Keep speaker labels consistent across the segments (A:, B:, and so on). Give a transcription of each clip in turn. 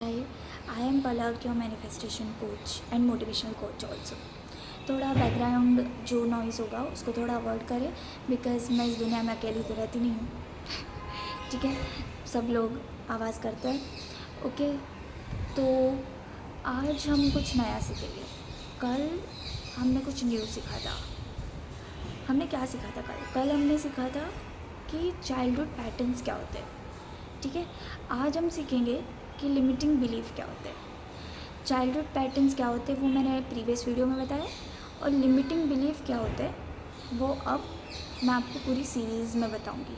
A: I am Palak, your manifestation coach and motivational coach also. थोड़ा background जो noise होगा उसको थोड़ा अवॉइड करें बिकॉज़ मैं इस दुनिया में अकेली तो रहती नहीं हूँ। ठीक है, सब लोग आवाज़ करते हैं। ओके, तो आज हम कुछ नया सीखेंगे। कल हमने कुछ न्यू सीखा था। हमने क्या सीखा था कल हमने सीखा था कि चाइल्डहुड पैटर्न्स क्या होते हैं। ठीक है, आज हम सीखेंगे कि लिमिटिंग बिलीफ क्या होते हैं। चाइल्डहुड पैटर्न्स क्या होते हैं वो मैंने प्रीवियस वीडियो में बताया, और लिमिटिंग बिलीफ क्या होते हैं वो अब मैं आपको पूरी सीरीज़ में बताऊंगी।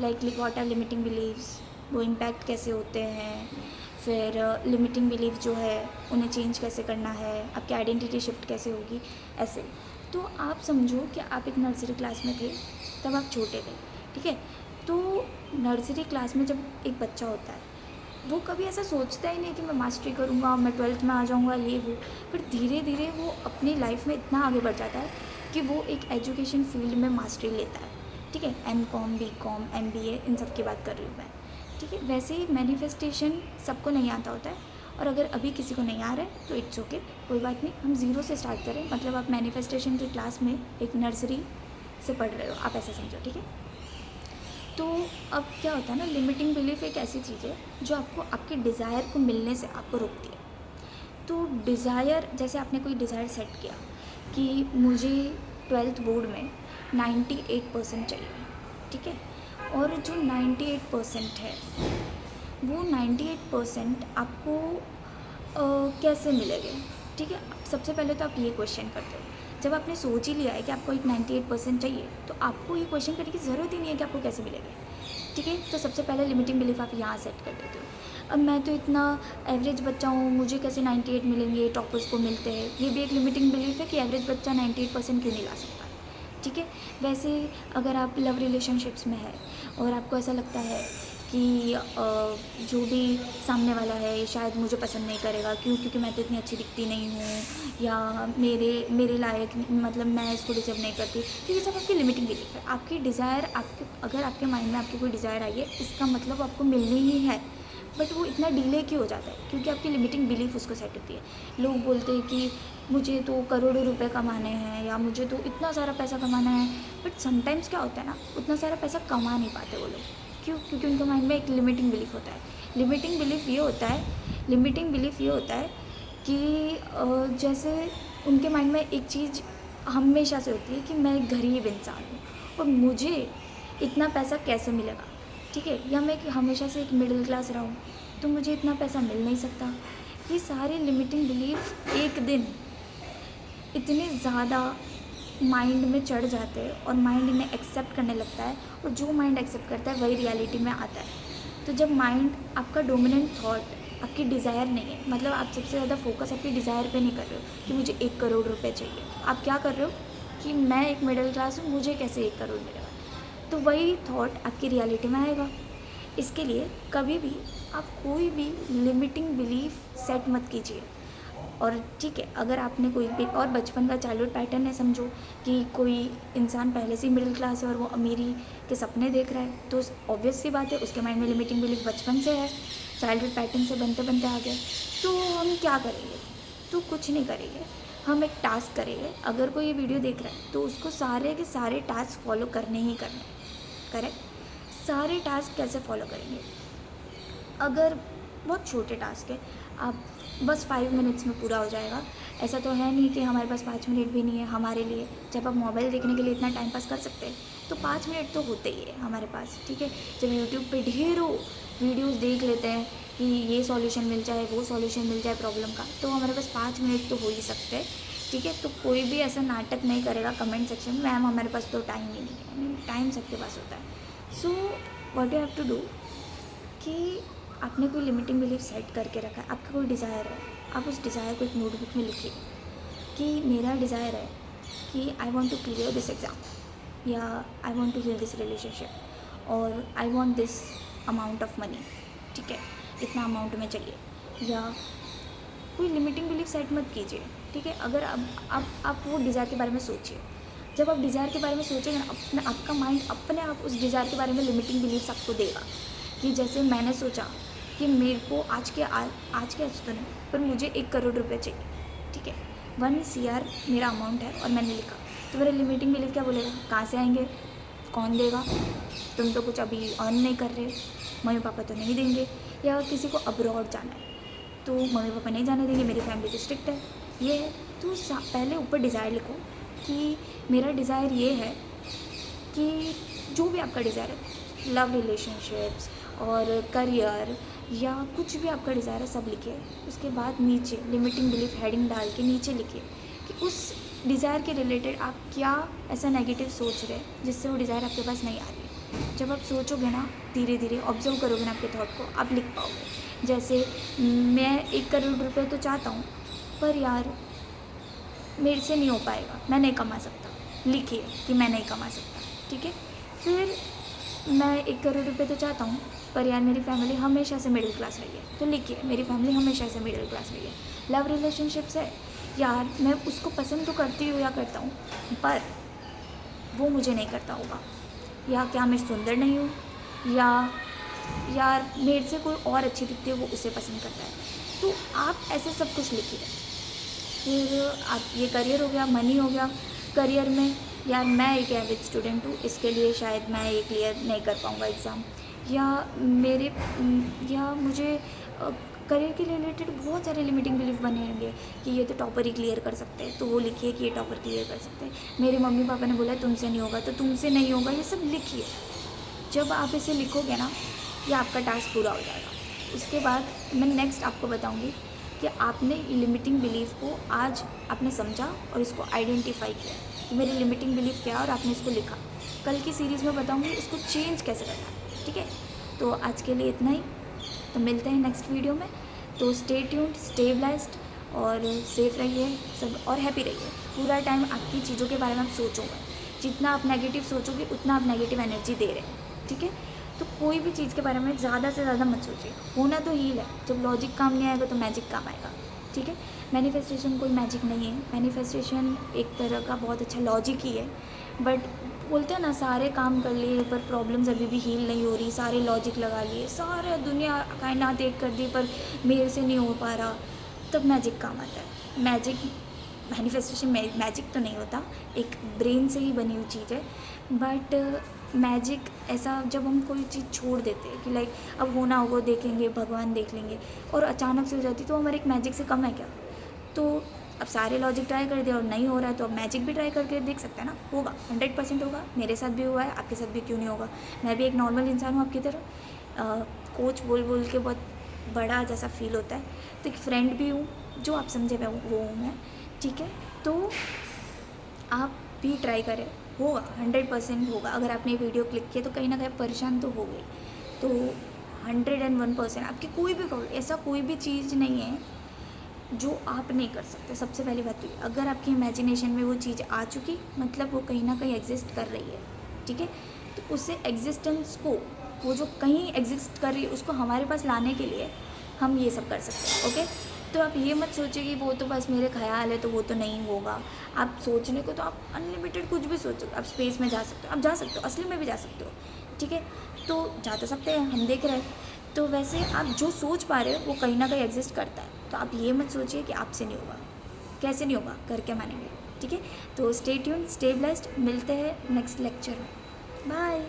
A: Like what are limiting beliefs, वो इम्पैक्ट कैसे होते हैं, फिर लिमिटिंग बिलीफ जो है उन्हें चेंज कैसे करना है, आपकी आइडेंटिटी शिफ्ट कैसे होगी, ऐसे। तो आप समझो कि आप एक नर्सरी क्लास में थे, तब आप छोटे थे। ठीक है, तो नर्सरी क्लास में जब एक बच्चा होता है वो कभी ऐसा सोचता ही नहीं कि मैं मास्टरी करूँगा, मैं 12th में आ जाऊँगा, ये वो। पर धीरे धीरे वो अपनी लाइफ में इतना आगे बढ़ जाता है कि वो एक एजुकेशन फील्ड में मास्टरी लेता है। ठीक है, MCOM, BCOM, MBA, इन सब की बात कर रही हूँ मैं। ठीक है, वैसे ही मैनिफेस्टेशन सबको नहीं आता होता है, और अगर अभी किसी को नहीं आ रहा है तो इट्स ओके, कोई बात नहीं। हम ज़ीरो से स्टार्ट करें, मतलब आप मैनिफेस्टेशन की क्लास में एक नर्सरी से पढ़ रहे हो, आप ऐसा समझो। ठीक है, तो अब क्या होता है ना, लिमिटिंग बिलीफ एक ऐसी चीज़ है जो आपको आपके डिज़ायर को मिलने से आपको रोकती है। तो डिज़ायर, जैसे आपने कोई डिज़ायर सेट किया कि मुझे 12th बोर्ड में 98% चाहिए। ठीक है, और जो 98% है वो 98% आपको कैसे मिलेंगे। ठीक है, सबसे पहले तो आप ये क्वेश्चन करते हो। जब आपने सोच ही लिया है कि आपको एक 98% चाहिए, तो आपको ये क्वेश्चन करने की ज़रूरत ही नहीं है कि आपको कैसे मिलेंगे। ठीक है, तो सबसे पहले लिमिटिंग बिलीफ आप यहाँ सेट कर देते हो। अब मैं तो इतना एवरेज बच्चा हूँ, मुझे कैसे 98 मिलेंगे, टॉपर्स को मिलते हैं। ये भी एक लिमिटिंग बिलीफ है कि एवरेज बच्चा 98% क्यों नहीं ला सकता। ठीक है, वैसे अगर आप लव रिलेशनशिप्स में है और आपको ऐसा लगता है कि जो भी सामने वाला है शायद मुझे पसंद नहीं करेगा, क्योंकि मैं तो इतनी अच्छी दिखती नहीं हूँ, या मेरे मेरे लायक, मतलब मैं इसको डिजर्व नहीं करती। तो ये सब आपकी लिमिटिंग बिलीफ है। आपकी डिज़ायर, आपके अगर आपके माइंड में आपकी कोई डिज़ायर आई है, इसका मतलब आपको मिलनी ही है। बट वो इतना डिले क्यों हो जाता है, क्योंकि आपकी लिमिटिंग बिलीफ उसको सेट होती है। लोग बोलते हैं कि मुझे तो करोड़ों रुपए कमाने हैं, या मुझे तो इतना सारा पैसा कमाना है। बट समटाइम्स क्या होता है ना, उतना सारा पैसा कमा नहीं पाते वो लोग। क्यों? क्योंकि उनके माइंड में एक लिमिटिंग बिलीफ होता है। लिमिटिंग बिलीफ ये होता है कि जैसे उनके माइंड में एक चीज़ हमेशा से होती है कि मैं एक गरीब इंसान हूँ और मुझे इतना पैसा कैसे मिलेगा। ठीक है, या मैं हमेशा से एक मिडिल क्लास रहा हूँ तो मुझे इतना पैसा मिल नहीं सकता। ये सारे लिमिटिंग बिलीफ एक दिन इतने ज़्यादा माइंड में चढ़ जाते हैं और माइंड इन्हें एक्सेप्ट करने लगता है, और जो माइंड एक्सेप्ट करता है वही रियलिटी में आता है। तो जब माइंड आपका डोमिनेंट थॉट आपकी डिज़ायर नहीं है, मतलब आप सबसे ज़्यादा फोकस आपकी डिज़ायर पे नहीं कर रहे हो कि मुझे 1 करोड़ रुपए चाहिए, आप क्या कर रहे हो कि मैं एक मिडिल क्लास हूँ, मुझे कैसे 1 करोड़ मिलेगा। तो वही थॉट आपकी रियलिटी में आएगा। इसके लिए कभी भी आप कोई भी लिमिटिंग बिलीफ सेट मत कीजिए। और ठीक है, अगर आपने कोई भी और बचपन का चाइल्डहुड पैटर्न है, समझो कि कोई इंसान पहले से ही मिडिल क्लास है और वो अमीरी के सपने देख रहा है, तो ऑब्वियस सी बात है उसके माइंड में लिमिटिंग बिलीफ बचपन से है, चाइल्डहुड पैटर्न से बनते बनते आ गया। तो हम क्या करेंगे? तो कुछ नहीं करेंगे, हम एक टास्क करेंगे। अगर कोई ये वीडियो देख रहा है तो उसको सारे के सारे टास्क फॉलो करने ही करने। करेक्ट, सारे टास्क कैसे फॉलो करेंगे? अगर बहुत छोटे टास्क है, आप बस 5 मिनट्स में पूरा हो जाएगा। ऐसा तो है नहीं कि हमारे पास 5 मिनट भी नहीं है हमारे लिए। जब आप मोबाइल देखने के लिए इतना टाइम पास कर सकते हैं तो 5 मिनट तो होते ही है हमारे पास। ठीक है, जब यूट्यूब पे ढेरों वीडियोस देख लेते हैं कि ये सॉल्यूशन मिल जाए, वो सॉल्यूशन मिल जाए प्रॉब्लम का, तो हमारे पास 5 मिनट तो हो ही सकते हैं। ठीक है, तो कोई भी ऐसा नाटक नहीं करेगा कमेंट सेक्शन में, मैम हमारे पास तो टाइम ही नहीं है। नहीं, टाइम सबके पास होता है। So what you have to do कि आपने कोई लिमिटिंग बिलीफ सेट करके रखा है, आपका कोई डिज़ायर है, आप उस डिज़ायर को एक नोटबुक में लिखिए कि मेरा डिज़ायर है कि I want to clear this exam, या I want to heal this relationship, और I want this amount of money. ठीक है, इतना अमाउंट में चाहिए। या कोई लिमिटिंग बिलीफ सेट मत कीजिए। ठीक है, अगर अब आप वो डिज़ायर के बारे में सोचिए। जब आप डिज़ायर के बारे में सोचेंगे ना, अपने आपका माइंड अपने आप उस डिज़ायर के बारे में लिमिटिंग बिलीफ्स आपको देगा। कि जैसे मैंने सोचा कि मेरे को आज तो नहीं, पर मुझे 1 करोड़ रुपए चाहिए, ठीक है, 1 CR मेरा अमाउंट है और मैंने लिखा, तो मेरा लिमिटिंग बिलीफ क्या बोलेगा, कहाँ से आएंगे, कौन देगा, तुम तो कुछ अभी अर्न नहीं कर रहे, मम्मी पापा तो नहीं देंगे। या किसी को अब्रॉड जाना है तो मम्मी पापा नहीं जाने देंगे, मेरी फैमिली तो स्ट्रिक्ट है, ये है। तो पहले ऊपर डिज़ायर लिखो कि मेरा डिज़ायर ये है कि जो भी आपका डिज़ायर है, लव रिलेशनशिप्स और करियर या कुछ भी आपका डिज़ायर है, सब लिखिए। उसके बाद नीचे लिमिटिंग बिलीफ हेडिंग डाल के नीचे लिखिए कि उस डिज़ायर के रिलेटेड आप क्या ऐसा नेगेटिव सोच रहे हैं जिससे वो डिज़ायर आपके पास नहीं आ रही है। जब आप सोचोगे ना, धीरे धीरे ऑब्जर्व करोगे ना आपके थॉट को, आप लिख पाओगे। जैसे मैं 1 करोड़ रुपए तो चाहता हूँ, पर यार मेरे से नहीं हो पाएगा, मैं नहीं कमा सकता, लिखिए कि मैं नहीं कमा सकता, ठीक है। फिर मैं 1 करोड़ रुपए तो चाहता हूँ, पर यार मेरी फैमिली हमेशा से मिडिल क्लास रही है, तो लिखिए मेरी फैमिली हमेशा से मिडिल क्लास रही है। लव रिलेशनशिप्स है, यार मैं उसको पसंद तो करती हूँ या करता हूँ, पर वो मुझे नहीं करता होगा, या क्या मैं सुंदर नहीं हूँ, या यार मेरे से कोई और अच्छी दिखती है, वो उसे पसंद करता है। तो आप ऐसे सब कुछ लिखिए। फिर आप ये करियर हो गया, मनी हो गया। करियर में यार मैं एक एवरेज स्टूडेंट हूँ, इसके लिए शायद मैं ये क्लियर नहीं कर पाऊँगा एग्ज़ाम, या मुझे करियर के रिलेटेड बहुत सारे लिमिटिंग बिलीफ बने होंगे कि ये तो टॉपर ही क्लियर कर सकते हैं, तो वो लिखिए कि ये टॉपर क्लियर कर सकते हैं। मेरे मम्मी पापा ने बोला तुमसे नहीं होगा, तो तुमसे नहीं होगा, ये सब लिखिए। जब आप इसे लिखोगे ना, ये आपका टास्क पूरा हो जाएगा। उसके बाद मैं नेक्स्ट आपको बताऊंगी कि आपने लिमिटिंग बिलीफ को आज आपने समझा और इसको आइडेंटिफाई किया कि मेरी लिमिटिंग बिलीफ क्या है, और आपने इसको लिखा। कल की सीरीज़ में बताऊंगी इसको चेंज कैसे करना, ठीक है। तो आज के लिए इतना ही, तो मिलते हैं नेक्स्ट वीडियो में। तो स्टे ट्यून्ड, स्टे ब्लेस्ड और सेफ रहिए सब, और हैप्पी रहिए। पूरा टाइम आपकी चीज़ों के बारे में आप सोचोगे, जितना आप नेगेटिव सोचोगे उतना आप नेगेटिव एनर्जी दे रहे हैं, ठीक है। तो कोई भी चीज़ के बारे में ज़्यादा से ज़्यादा मत सोचिए, होना तो हील है, जब लॉजिक काम नहीं आएगा तो मैजिक काम आएगा, ठीक है। मैनिफेस्टेशन कोई मैजिक नहीं है, मैनिफेस्टेशन एक तरह का बहुत अच्छा लॉजिक ही है। बट बोलते हैं ना, सारे काम कर लिए पर प्रॉब्लम्स अभी भी हील नहीं हो रही, सारे लॉजिक लगा लिए, सारा दुनिया कायनात एक कर दी पर मेरे से नहीं हो पा रहा, तब मैजिक काम आता है। मैनिफेस्टेशन मैजिक तो नहीं होता, एक ब्रेन से ही बनी हुई चीज़ है। बट मैजिक ऐसा जब हम कोई चीज़ छोड़ देते हैं कि लाइक अब होना होगा, देखेंगे, भगवान देख लेंगे, और अचानक से हो जाती, तो हमारे एक मैजिक से कम है क्या। तो अब सारे लॉजिक ट्राई कर दिया और नहीं हो रहा है, तो अब मैजिक भी ट्राई करके देख सकते हैं ना, होगा, 100% होगा। मेरे साथ भी हुआ है, आपके साथ भी क्यों नहीं होगा। मैं भी एक नॉर्मल इंसान हूँ आपकी तरह। कोच बोल बोल के बहुत बड़ा जैसा फील होता है, तो एक फ्रेंड भी हूँ, जो आप समझे वो हूँ मैं, ठीक है। तो आप भी ट्राई करें, होगा, 100% होगा। अगर आपने ये वीडियो क्लिक किया तो कहीं ना कहीं परेशान तो हो गई, तो 101% आपकी कोई भी प्रॉब्लम, ऐसा कोई भी चीज़ नहीं है जो आप नहीं कर सकते। सबसे पहली बात तो ये, अगर आपकी इमेजिनेशन में वो चीज़ आ चुकी, मतलब वो कहीं ना कहीं एग्जिस्ट कर रही है, ठीक है। तो उससे एग्जिस्टेंस को, वो जो कहीं एग्जिस्ट कर रही है उसको हमारे पास लाने के लिए हम ये सब कर सकते हैं, ओके। तो आप ये मत सोचिए कि वो तो बस मेरे ख्याल है तो वो तो नहीं होगा। आप सोचने को तो आप अनलिमिटेड कुछ भी सोच सकते हो, आप स्पेस में जा सकते हो, आप जा सकते हो, असली में भी जा सकते हो, ठीक है। तो जा तो सकते हैं, हम देख रहे हैं। तो वैसे आप जो सोच पा रहे हो वो कहीं ना कहीं एग्जिस्ट करता है, तो आप ये मत सोचिए कि आपसे नहीं होगा, कैसे नहीं होगा, करके मानेंगे, ठीक है। तो स्टे ट्यून्ड, स्टे ब्लेस्ड, मिलते हैं नेक्स्ट लेक्चर में, बाय।